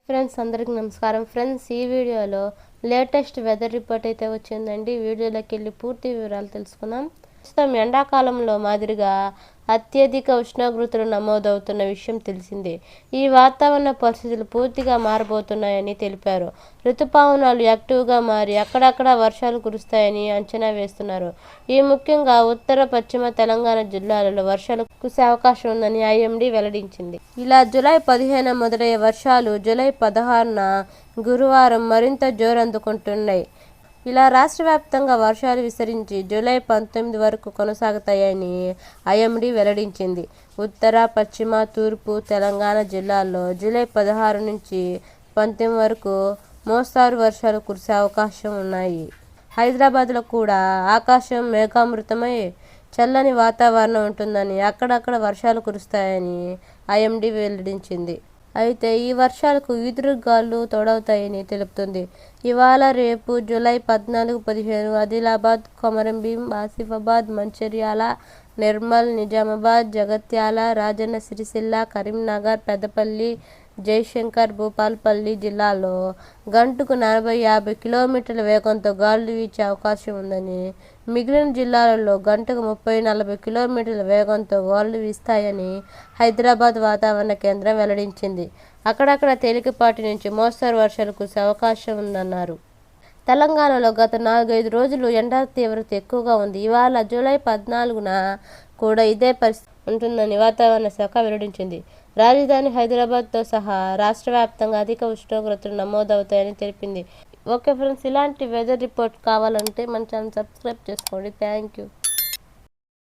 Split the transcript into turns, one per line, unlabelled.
Friends అందరికీ నమస్కారం. Friends ఈ వీడియోలో లేటెస్ట్ వెదర్ రిపోర్ట్ అయితే వచ్చిందండి. వీడియోలోకి వెళ్ళి పూర్తి వివరాలు తెలుసుకుందాం. ప్రస్తుతం ఎండాకాలంలో మాదిరిగా అత్యధిక ఉష్ణోగ్రతలు నమోదవుతున్న విషయం తెలిసిందే. ఈ వాతావరణ పరిస్థితులు పూర్తిగా మారబోతున్నాయని తెలిపారు. రుతుపవనాలు యాక్టివ్గా మారి అక్కడక్కడ వర్షాలు కురుస్తాయని అంచనా వేస్తున్నారు. ఈ ముఖ్యంగా ఉత్తర పశ్చిమ తెలంగాణ జిల్లాలలో వర్షాలు కురిసే అవకాశం ఉందని ఐఎండీ వెల్లడించింది. ఇలా జూలై 15న మొదలయ్యే వర్షాలు జూలై 16న గురువారం మరింత జోరందుకుంటున్నాయి. ఇలా రాష్ట్ర వ్యాప్తంగా వర్షాలు విస్తరించి జూలై 19 వరకు కొనసాగుతాయని ఐఎండీ వెల్లడించింది. ఉత్తర, పశ్చిమ, తూర్పు తెలంగాణ జిల్లాల్లో జూలై 16 నుంచి 19 వరకు మోస్తారు వర్షాలు కురిసే అవకాశం ఉన్నాయి. హైదరాబాద్లో కూడా ఆకాశం మేఘామృతమై చల్లని వాతావరణం ఉంటుందని, అక్కడక్కడ వర్షాలు కురుస్తాయని ఐఎండీ వెల్లడించింది. అయితే ఈ వర్షాలకు ఈదురుగాలు తోడవుతాయని తెలుపుతుంది. ఇవాళ రేపు జూలై 14, 15 ఆదిలాబాద్, కొమరంభీం, ఆసిఫాబాద్, మంచిర్యాల, నిర్మల్, నిజామాబాద్, జగిత్యాల, రాజన్న సిరిసిల్ల, కరీంనగర్, పెద్దపల్లి, జయశంకర్, భూపాలపల్లి జిల్లాల్లో గంటకు 40-50 కిలోమీటర్ల వేగంతో గాలులు వీచే అవకాశం ఉందని, మిగిలిన జిల్లాలలో గంటకు 30-40 కిలోమీటర్ల వేగంతో గాలులు వీస్తాయని హైదరాబాద్ వాతావరణ కేంద్రం వెల్లడించింది. అక్కడక్కడ తేలికపాటి నుంచి మోస్తరు వర్షాలు కురిసే అవకాశం ఉందన్నారు. తెలంగాణలో గత 4-5 రోజులు ఎండ తీవ్రత ఎక్కువగా ఉంది. ఇవాళ జూలై 14న కూడా ఇదే పరిస్థితి ఉంటుందని వాతావరణ శాఖ వెల్లడించింది. రాజధాని హైదరాబాద్తో సహా రాష్ట్ర వ్యాప్తంగా అధిక ఉష్ణోగ్రతలు నమోదవుతాయని తెలిపింది. ఓకే ఫ్రెండ్స్, ఇలాంటి వెదర్ రిపోర్ట్ కావాలంటే మన ఛానల్ సబ్స్క్రైబ్ చేసుకోండి. Thank you.